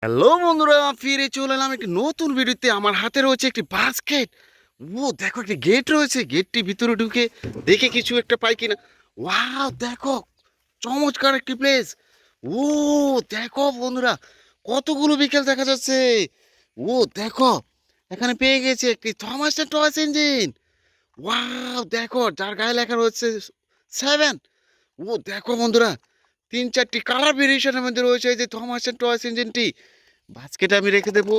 Hello বন্ধুরা, ফিরে চলে এলাম একটি নতুন ভিডিওতে। আমার হাতে রয়েছে একটি বাস্কেট। ও দেখো, একটি গেট রয়েছে। গেটটি ভিতরে ঢুকে দেখে কিছু একটা পাই কিনা। ওয়াও দেখো, চমৎকার একটি প্লেস। ও দেখো বন্ধুরা, কতগুলো বিকেল দেখা যাচ্ছে। ও দেখো, এখানে পেয়ে গেছে একটি থমাস টয়েস ইঞ্জিন। ওয়াও দেখো, যার গায়ে লেখা রয়েছে 7। ও দেখো বন্ধুরা, 3-4টি কালার ভেরিয়েশনের মধ্যে রয়েছে এই যে থমাস টয়েস ইঞ্জিনটি। বাস্কেটে আমি রেখে দেবো।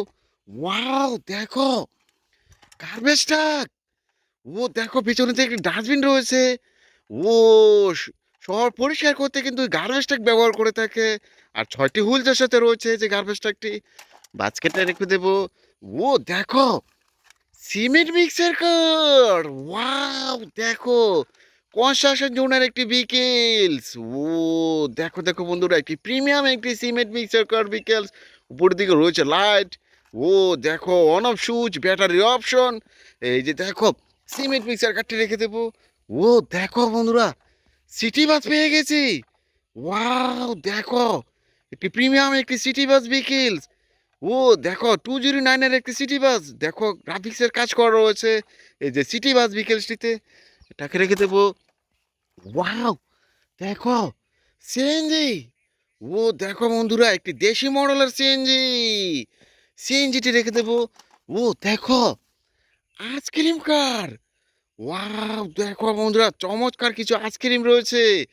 ওয়াও দেখো, গার্বেজ ট্রাক। ও দেখো, পিছনে থেকে একটি ডাস্টবিন রয়েছে। ও শ- শহর পরিষ্কার করতে কিন্তু গার্বেজ ট্রাক ব্যবহার করে থাকে। আর 6টি হুইলসের সাথে রয়েছে যে গার্বেজ ট্রাকটি। বাস্কেটে রেখে দেবো। ও দেখো, সিমেন্ট মিক্সার কার। ওয়াও দেখো, কনস্ট্রাকশন জোনের একটি বিকেলস। ও দেখো দেখো বন্ধুরা, একটি প্রিমিয়াম একটি সিমেন্ট মিক্সার কার বিকেলস। উপরের দিকে রয়েছে লাইট। ও দেখো, on off switch, battery option. এই যে দেখো, সিমেন্ট মিক্সার কারটি রেখে দেবো। ও দেখো বন্ধুরা, সিটি বাস পেয়ে গেছি। ওয়াও দেখো, একটি প্রিমিয়াম একটি সিটি বাস বিকেলস। ও দেখো, 209-এর একটি সিটি বাস। দেখো, গ্রাফিক্সের কাজ করা রয়েছে এই যে সিটি বাস বিকেলসটিতে। এটাকে রেখে দেবো। ওয়াও দেখো, সিএনজি। ও দেখো বন্ধুরা, একটি দেশি মডেলের সিএনজি। সিএনজিটি রেখে দেবো। ও দেখো, আইসক্রিম কার। ওয়াও দেখো বন্ধুরা, চমৎকার কিছু আইসক্রিম রয়েছে।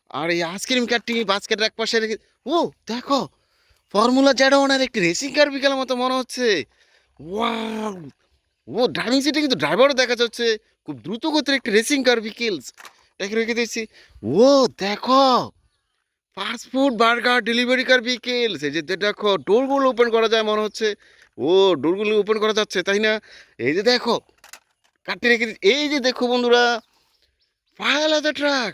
আর এই আইসক্রিম কারটি বাস্কেটের এক পাশে রেখে। ও দেখো, ফর্মুলা জেড ওয়ানের একটি রেসিং কার বিকেলের মতো মনে হচ্ছে। ওয়াও, ও ড্রাইভিং সিটে কিন্তু ড্রাইভারও দেখা যাচ্ছে। খুব দ্রুত গতির একটি রেসিং কার বিকেলস। এটাকে রেখে দিয়েছি। ও দেখো, ফাস্ট ফুড বার্গার ডেলিভারি কার বিকেলস। এই যে দেখো, ডোরগুলো ওপেন করা যায় মনে হচ্ছে। ও ডোরগুলো ওপেন করা যাচ্ছে, তাই না? এই যে দেখো, কাটতে রেখে দিয়েছি। এই যে দেখো বন্ধুরা, ফায়ার লেদার ট্রাক।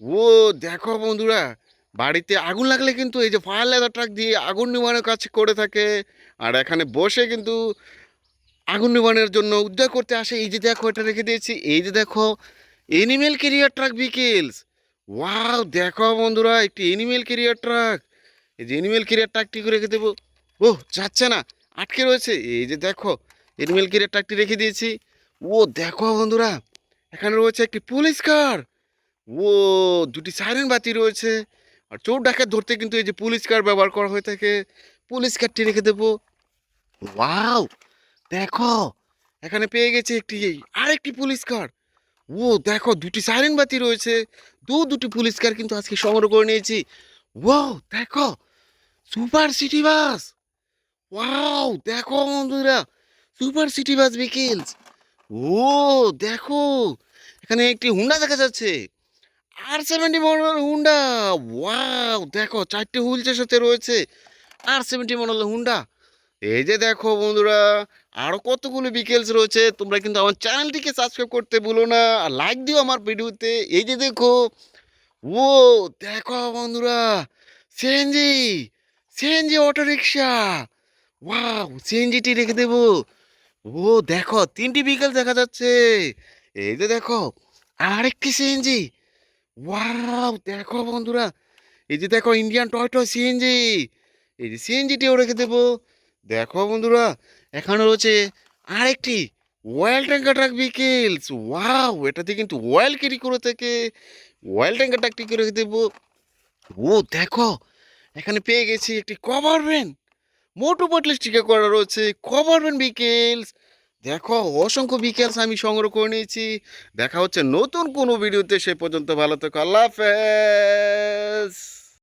ও দেখো বন্ধুরা, বাড়িতে আগুন লাগলে কিন্তু এই যে ফায়ার লেদার ট্রাক দিয়ে আগুন নিবানোর কাজ করে থাকে। আর এখানে বসে কিন্তু আগুন নিবানোর জন্য উদ্ধার করতে আসে। এই যে দেখো, এটা রেখে দিয়েছি। এই যে দেখো, এনিমেল ক্যারিয়ার ট্রাক বিকেলস। ওয়াও দেখো বন্ধুরা, একটি এনিমেল ক্যারিয়ার ট্রাক। এই যে এনিমেল ক্যারিয়ার ট্রাকটি রেখে দেবো। ওহ যাচ্ছে না, আটকে রয়েছে। এই যে দেখো, এনিমেল ক্যারিয়ার ট্রাকটি রেখে দিয়েছি। ও দেখো বন্ধুরা, এখানে রয়েছে একটি পুলিশ কার। ও দুটি সাইরেন বাতি রয়েছে। আর চোর ডাকাত ধরতে কিন্তু এই যে পুলিশ কার ব্যবহার করা হয়ে থাকে। পুলিশ কারটি রেখে দেবো। ওয়াও দেখো, এখানে পেয়ে গেছি একটি আরেকটি পুলিশ কার। ও দেখো, দুটি সাইরেন বাতি রয়েছে। দুটি পুলিশ কার কিন্তু আজকে সংগ্রহ করে নিয়েছি। ওয়াও দেখো, সুপার সিটি বাস। ওয়াও দেখো বন্ধুরা, সুপার সিটি বাস বিকেলস। ও দেখো, এখানে একটি হুন্ডা দেখা যাচ্ছে। R70 model Honda. ওয়াও দেখো, 4টে হুইলসের সাথে রয়েছে R70 মডেল হুন্ডা। এই যে দেখো বন্ধুরা, আরো কতগুলো বিকেলস রয়েছে। তোমরা কিন্তু আমার চ্যানেলটিকে সাবস্ক্রাইব করতে ভুলো না, আর লাইক দিও আমার ভিডিওতে। এই যে দেখো, ও দেখো বন্ধুরা, CNG, CNG auto rickshaw. Wow, সিএনজিটি রেখে দেবো। ও দেখো, 3টি বিকেল দেখা যাচ্ছে। এই যে দেখো, আরেকটি সিএনজি। ওয়াও দেখো বন্ধুরা, এই যে দেখো, ইন্ডিয়ান টয়টো সিএনজি। এই যে সিএনজিটিও রেখে দেবো। দেখো বন্ধুরা, এখানে রয়েছে আরেকটি অয়েল ট্যাঙ্কার ট্রাক বিকেলস। ওয়াও, এটাতে কিন্তু অয়েল ক্যারি করে থাকে। অয়েল ট্যাঙ্কার ট্রাকটিকে রেখে দেবো। ও দেখো, এখানে পেয়ে গেছি একটি কভার ভ্যান। মোটু পাতলি স্টিকার করা রয়েছে, কভার ভ্যান বিকেলস। দেখো, অসংখ্য বিকেলস আমি সংগ্রহ করে নিয়েছি। দেখা হচ্ছে নতুন কোনো ভিডিওতে। সে পর্যন্ত ভালো থেকো, আল্লাহ হাফেজ।